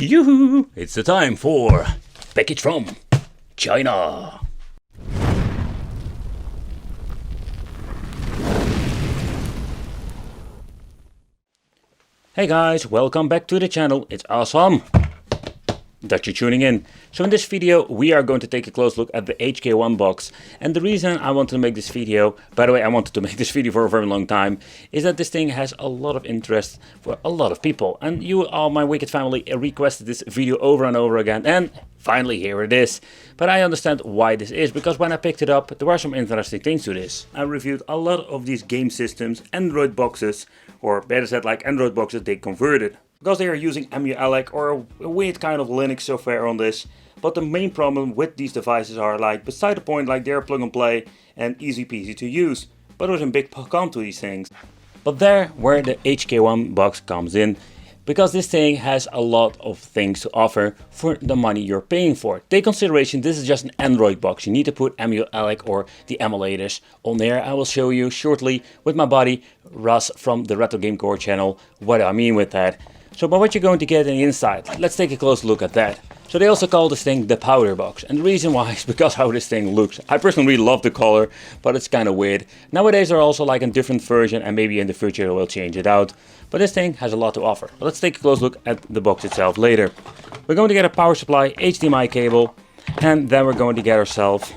Yoo-hoo! It's the time for package from China. Hey guys, welcome back to the channel. It's awesome that you're tuning in. So in this video we are going to take a close look at the HK1 box, and the reason I wanted to make this video, by the way I wanted to make this video for a very long time, is that this thing has a lot of interest for a lot of people, and you all, my wicked family, requested this video over and over again, and finally here it is. But I understand why this is, because when I picked it up there were some interesting things to this. I reviewed a lot of these game systems, Android boxes, or better said like Android boxes they converted, because they are using EmuElec or a weird kind of Linux software on this. But the main problem with these devices are, like, beside the point, like, they're plug and play and easy peasy to use, but there's a big con to these things. But there where the HK1 box comes in, because this thing has a lot of things to offer for the money you're paying for. Take consideration, this is just an Android box. You need to put EmuElec or the emulators on there. I will show you shortly with my buddy Russ from the Retro Game Core channel what I mean with that. So, but what you're going to get in the inside, let's take a close look at that. So they also call this thing the powder box, and the reason why is because how this thing looks. I personally really love the color, but it's kind of weird. Nowadays they're also like a different version, and maybe in the future they will change it out. But this thing has a lot to offer. But let's take a close look at the box itself later. We're going to get a power supply, HDMI cable, and then we're going to get ourselves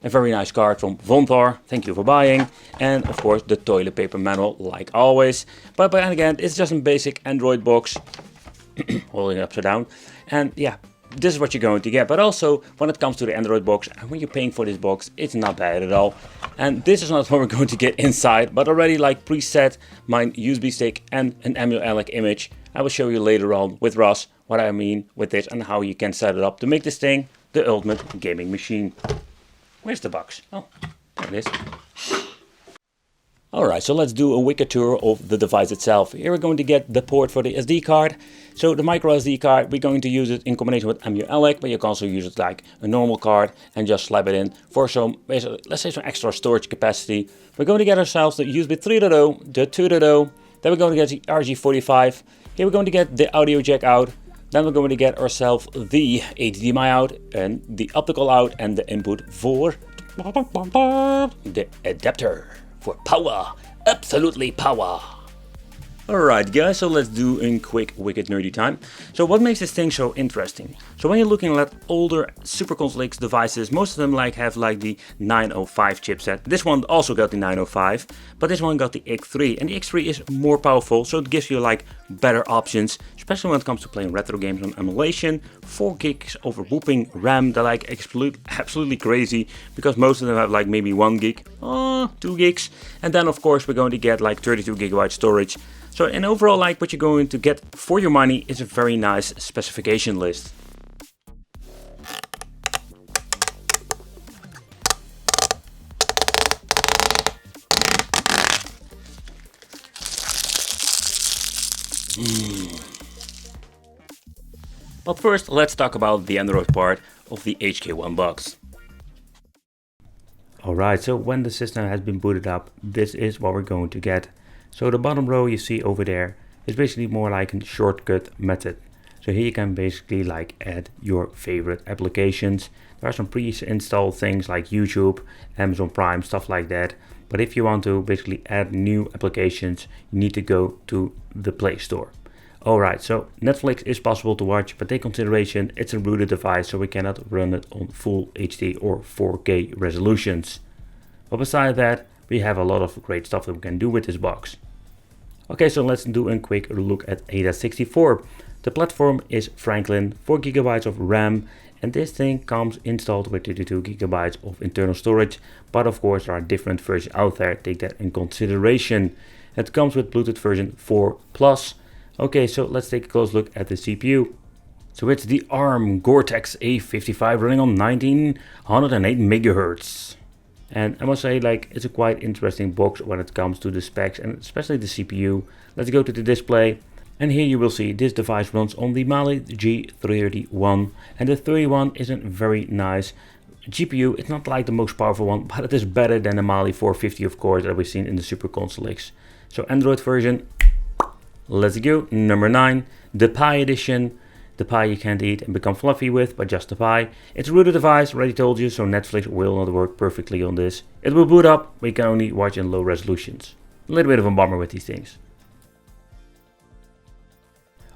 a very nice card from Vontar, thank you for buying, and of course the toilet paper manual like always. But again, it's just a basic Android box, holding it upside down, and yeah, this is what you're going to get. But also when it comes to the Android box, and when you're paying for this box, it's not bad at all. And this is not what we're going to get inside, but already like preset my USB stick and an EmuElec image. I will show you later on with Russ what I mean with this and how you can set it up to make this thing the ultimate gaming machine. Where's the box? Oh, there it is. Alright, so let's do a wicked tour of the device itself. Here we're going to get the port for the SD card. So the micro SD card, we're going to use it in combination with EmuElec, but you can also use it like a normal card and just slap it in for some, let's say some extra storage capacity. We're going to get ourselves the USB 3.0, the 2.0, then we're going to get the RG45. Here we're going to get the audio jack out. Then we're going to get ourselves the HDMI out and the optical out and the input for the adapter for power, absolutely power. Alright guys, so let's do a quick wicked nerdy time. So what makes this thing so interesting? So when you're looking at older Super Console X devices, most of them have the 905 chipset. This one also got the 905, but this one got the X3, and the X3 is more powerful, so it gives you like better options, especially when it comes to playing retro games on emulation. 4 gigs of whooping RAM, they're like absolutely crazy, because most of them have like maybe 1 gig, 2 gigs, and then of course we're going to get like 32 gigabyte storage. So in overall, like, what you're going to get for your money is a very nice specification list. But first, let's talk about the Android part of the HK1 box. Alright, so when the system has been booted up, this is what we're going to get. So the bottom row you see over there is basically more like a shortcut method. So here you can basically like add your favorite applications. There are some pre-installed things like YouTube, Amazon Prime, stuff like that. But if you want to basically add new applications, you need to go to the Play Store. Alright, so Netflix is possible to watch, but take consideration it's a rooted device, so we cannot run it on full HD or 4K resolutions. But besides that, we have a lot of great stuff that we can do with this box. Okay, so let's do a quick look at ADA64. The platform is Franklin, 4 gigabytes of RAM, and this thing comes installed with 32 gigabytes of internal storage, but of course there are different versions out there, take that in consideration. It comes with Bluetooth version 4 Plus. Okay, so let's take a close look at the CPU. So it's the ARM Cortex A55 running on 1908 MHz. And I must say, like, it's a quite interesting box when it comes to the specs and especially the CPU. Let's go to the display, and here you will see this device runs on the Mali G31, and the 31 is a very nice GPU. It's not like the most powerful one, but it is better than the Mali 450 of course that we've seen in the Super Console X. So Android version, let's go. Number 9, the pie edition. The pie you can't eat and become fluffy with, but just the pie. It's a rooted device, already told you, so Netflix will not work perfectly on this. It will boot up, but you can only watch in low resolutions. A little bit of a bummer with these things.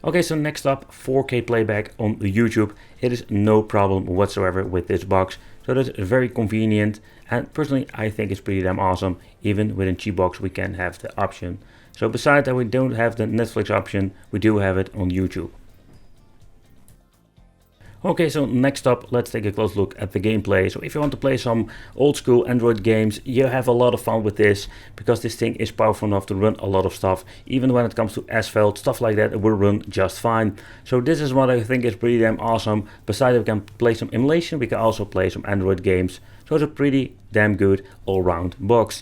Okay, so next up, 4K playback on YouTube. It is no problem whatsoever with this box. So that's very convenient, and personally I think it's pretty damn awesome. Even with a cheap box we can have the option. So besides that we don't have the Netflix option, we do have it on YouTube. Okay, so next up, let's take a close look at the gameplay. So if you want to play some old school Android games, you have a lot of fun with this, because this thing is powerful enough to run a lot of stuff. Even when it comes to asphalt, stuff like that, it will run just fine. So this is what I think is pretty damn awesome. Besides, we can play some emulation, we can also play some Android games. So it's a pretty damn good all-round box.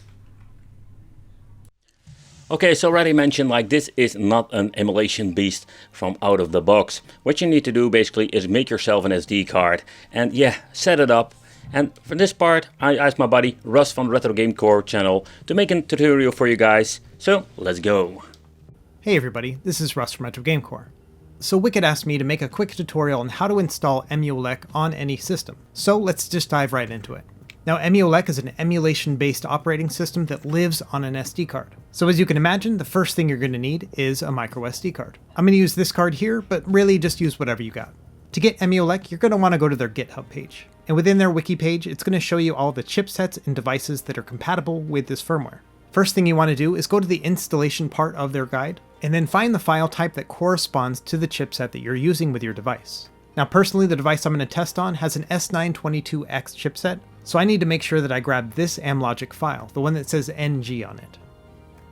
Okay, so already mentioned, like, this is not an emulation beast from out of the box. What you need to do basically is make yourself an SD card and yeah, set it up. And for this part, I asked my buddy Russ from the Retro Game Core channel to make a tutorial for you guys. So let's go. Hey everybody, this is Russ from Retro Game Core. So Wicked asked me to make a quick tutorial on how to install EmuElec on any system. So let's just dive right into it. Now, EmuElec is an emulation-based operating system that lives on an SD card. So as you can imagine, the first thing you're going to need is a micro SD card. I'm going to use this card here, but really just use whatever you got. To get EmuElec, you're going to want to go to their GitHub page. And within their wiki page, it's going to show you all the chipsets and devices that are compatible with this firmware. First thing you want to do is go to the installation part of their guide, and then find the file type that corresponds to the chipset that you're using with your device. Now personally, the device I'm going to test on has an S922X chipset, so I need to make sure that I grab this Amlogic file, the one that says NG on it.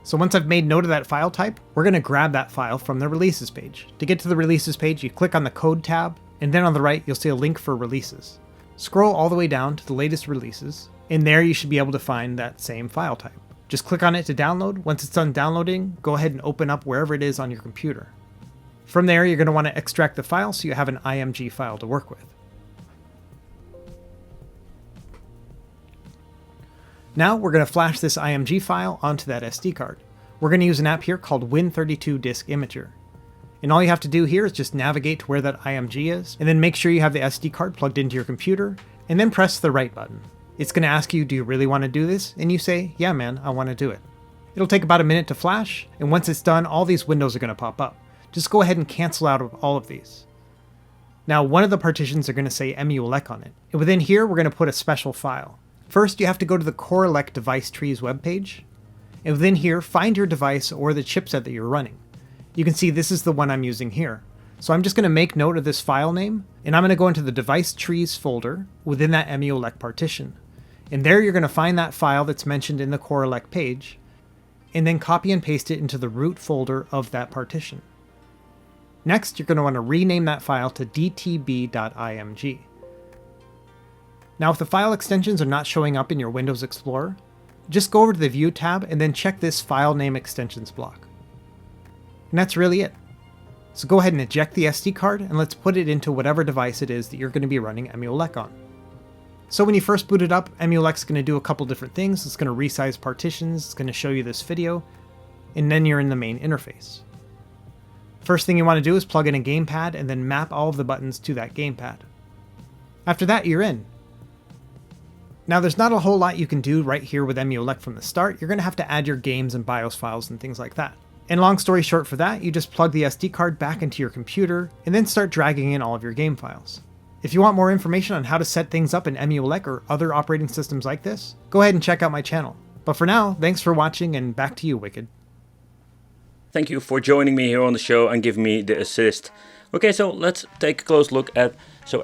So once I've made note of that file type, we're going to grab that file from the releases page. To get to the releases page, you click on the code tab, and then on the right you'll see a link for releases. Scroll all the way down to the latest releases, and there you should be able to find that same file type. Just click on it to download. Once it's done downloading, go ahead and open up wherever it is on your computer. From there, you're going to want to extract the file so you have an IMG file to work with. Now we're going to flash this IMG file onto that SD card. We're going to use an app here called Win32 Disk Imager. And all you have to do here is just navigate to where that IMG is, and then make sure you have the SD card plugged into your computer, and then press the right button. It's going to ask you, do you really want to do this? And you say, yeah man, I want to do it. It'll take about a minute to flash, and once it's done, all these windows are going to pop up. Just go ahead and cancel out of all of these. Now one of the partitions are going to say EmuElec on it, and within here we're going to put a special file. First, you have to go to the EmuElec device trees webpage, and within here, find your device or the chipset that you're running. You can see this is the one I'm using here. So I'm just going to make note of this file name, and I'm going to go into the device trees folder within that EmuElec partition. And there you're going to find that file that's mentioned in the EmuElec page, and then copy and paste it into the root folder of that partition. Next, you're going to want to rename that file to dtb.img. Now, if the file extensions are not showing up in your Windows Explorer, just go over to the View tab and then check this File Name Extensions block. And that's really it. So go ahead and eject the SD card and let's put it into whatever device it is that you're going to be running EmuElec on. So when you first boot it up, EmuElec's going to do a couple different things. It's going to resize partitions, it's going to show you this video, and then you're in the main interface. First thing you want to do is plug in a gamepad and then map all of the buttons to that gamepad. After that, you're in. Now there's not a whole lot you can do right here with EmuElec from the start. You're going to have to add your games and BIOS files and things like that. And long story short for that, you just plug the SD card back into your computer and then start dragging in all of your game files. If you want more information on how to set things up in EmuElec or other operating systems like this, go ahead and check out my channel. But for now, thanks for watching and back to you, Wicked. Thank you for joining me here on the show and giving me the assist. Okay, so let's take a close look at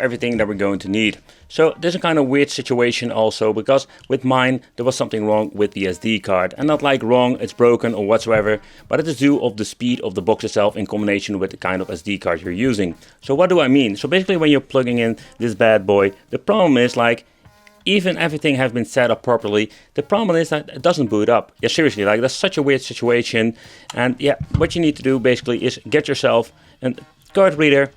everything that we're going to need. So there's a kind of weird situation also, because with mine there was something wrong with the SD card, and not like wrong, it's broken or whatsoever, but it is due of the speed of the box itself in combination with the kind of SD card you're using. So what do I mean? So basically when you're plugging in this bad boy, the problem is like, even everything has been set up properly, the problem is that it doesn't boot up. Yeah, seriously, like that's such a weird situation. And yeah, what you need to do basically is get yourself a card reader.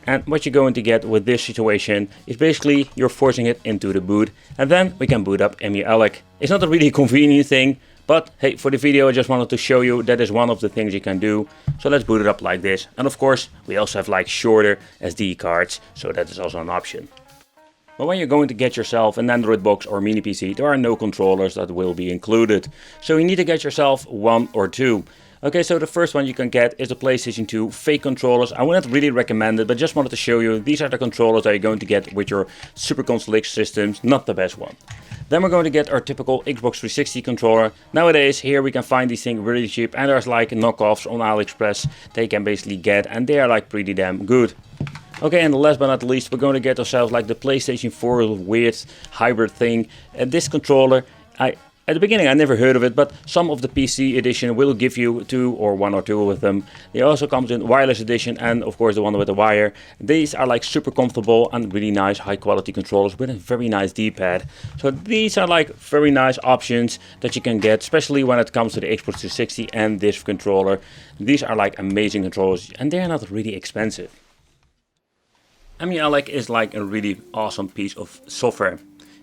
And what you're going to get with this situation is basically you're forcing it into the boot, and then we can boot up EmuElec. It's not a really convenient thing, But hey, for the video I just wanted to show you that is one of the things you can do. So let's boot it up like this. And of course we also have like shorter SD cards, so that is also an option. But when you're going to get yourself an Android box or mini PC, there are no controllers that will be included. So you need to get yourself one or two. Okay, so the first one you can get is the PlayStation 2 fake controllers. I wouldn't really recommend it, but just wanted to show you. These are the controllers that you're going to get with your Super Console X systems, not the best one. Then we're going to get our typical Xbox 360 controller. Nowadays, here we can find these things really cheap, and there's like knockoffs on AliExpress they can basically get, and they are like pretty damn good. Okay, and last but not least, we're going to get ourselves like the PlayStation 4 weird hybrid thing. And this controller, at the beginning I never heard of it, but some of the PC edition will give you one or two of them. They also comes in wireless edition and of course the one with the wire. These are like super comfortable and really nice high quality controllers with a very nice D-pad. So these are like very nice options that you can get, especially when it comes to the Xbox 360 and this controller. These are like amazing controllers and they are not really expensive. EmuElec is like a really awesome piece of software.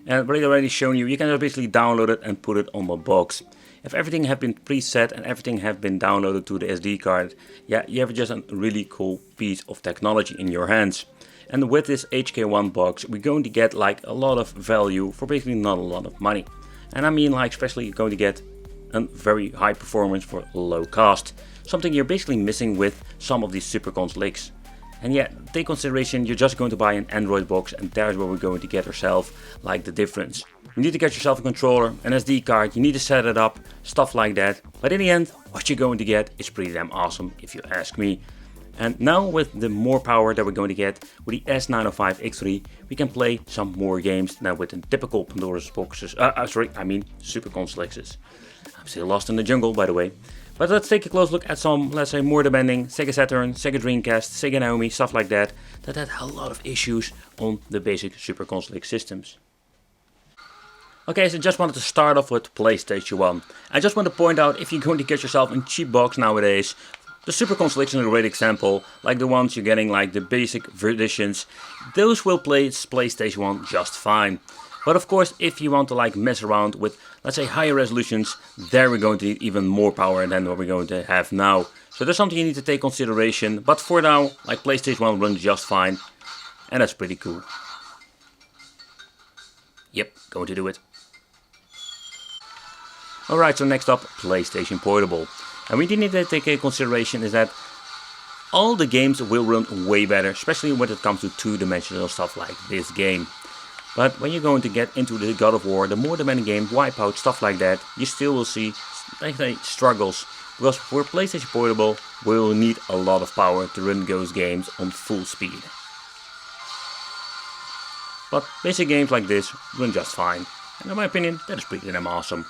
And what I already shown you, you can just basically download it and put it on the box. If everything have been preset and everything have been downloaded to the SD card, yeah, you have just a really cool piece of technology in your hands. And with this HK1 box, we're going to get like a lot of value for basically not a lot of money. And I mean like especially you're going to get a very high performance for low cost. Something you're basically missing with some of these Super Console X. And yeah, take consideration you're just going to buy an Android box and there's where we're going to get ourselves like the difference. You need to get yourself a controller, an SD card, you need to set it up, stuff like that. But in the end, what you're going to get is pretty damn awesome if you ask me. And now with the more power that we're going to get with the S905X3, we can play some more games than with the typical Pandora's boxes, Super Console X's. I'm still lost in the jungle, by the way. But let's take a close look at some, let's say, more demanding Sega Saturn, Sega Dreamcast, Sega Naomi, stuff like that had a lot of issues on the basic Super Console X systems. Okay, so just wanted to start off with PlayStation 1. I just want to point out, if you're going to get yourself a cheap box nowadays, the Super Console X is a great example, like the ones you're getting like the basic editions, those will play PlayStation 1 just fine. But of course, if you want to like mess around with, let's say, higher resolutions, there we're going to need even more power than what we're going to have now. So there's something you need to take consideration. But for now, like PlayStation 1 runs just fine. And that's pretty cool. Yep, going to do it. Alright, so next up, PlayStation Portable. And we need to take into consideration is that all the games will run way better, especially when it comes to two-dimensional stuff like this game. But when you're going to get into the God of War, the more demanding game, Wipeout, stuff like that, you still will see, like say, struggles. Because for PlayStation Portable, we will need a lot of power to run those games on full speed. But basic games like this run just fine. And in my opinion, that is pretty damn awesome.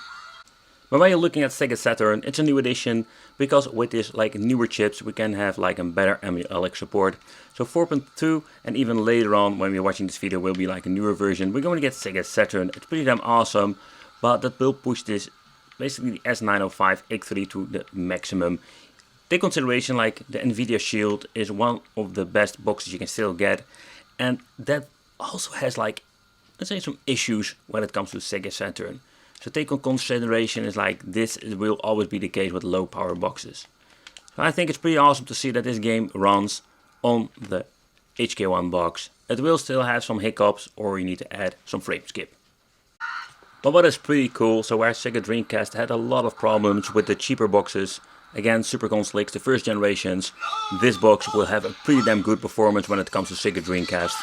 But when you're looking at Sega Saturn, it's a new edition, because with this like newer chips we can have like a better EmuElec support. So 4.2 and even later on when we're watching this video will be like a newer version. We're going to get Sega Saturn. It's pretty damn awesome, but that will push this basically the S905X3 to the maximum. Take consideration like the Nvidia Shield is one of the best boxes you can still get, and that also has like, let's say, some issues when it comes to Sega Saturn. So take on consideration is like this will always be the case with low power boxes. So I think it's pretty awesome to see that this game runs on the HK1 box. It will still have some hiccups or you need to add some frame skip. But what is pretty cool, so where Sega Dreamcast had a lot of problems with the cheaper boxes, again Super Console X, the first generations, this box will have a pretty damn good performance when it comes to Sega Dreamcast.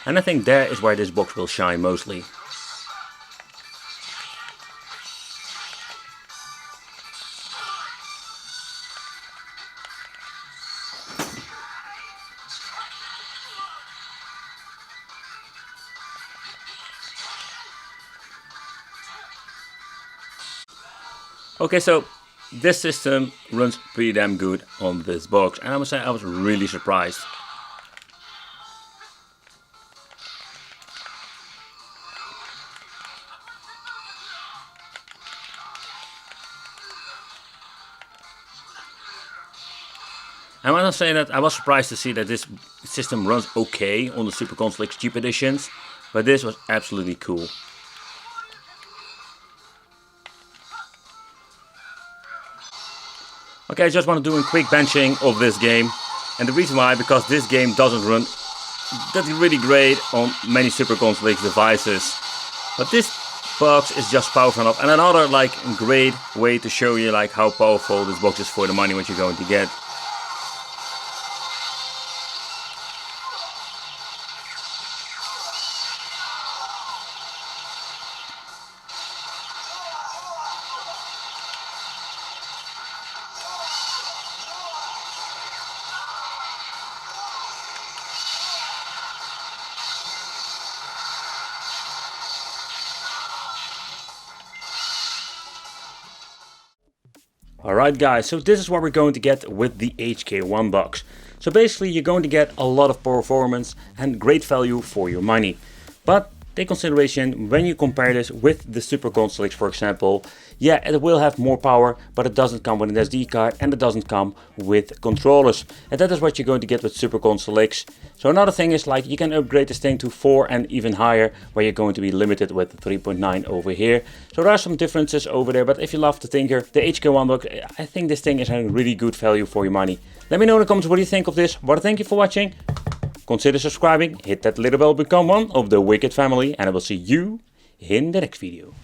And I think there is where this box will shine mostly. Okay, so this system runs pretty damn good on this box, and I must say I was really surprised. I want to say that I was surprised to see that this system runs okay on the Super Console X cheap editions, but this was absolutely cool. Okay, I just want to do a quick benching of this game. And the reason why, because this game doesn't run that really great on many Super Console X devices. But this box is just powerful enough. And another like great way to show you like how powerful this box is for the money what you're going to get. Alright guys, so this is what we're going to get with the HK1 box. So basically you're going to get a lot of performance and great value for your money. But take consideration when you compare this with the Super Console X, for example. Yeah, it will have more power, but it doesn't come with an SD card and it doesn't come with controllers. And that is what you're going to get with Super Console X. So another thing is like you can upgrade this thing to 4 and even higher, where you're going to be limited with 3.9 over here. So there are some differences over there, but if you love the Tinker, the HK1 box, I think this thing is having really good value for your money. Let me know in the comments what you think of this. But thank you for watching. Consider subscribing, hit that little bell, become one of the Wicked family, and I will see you in the next video.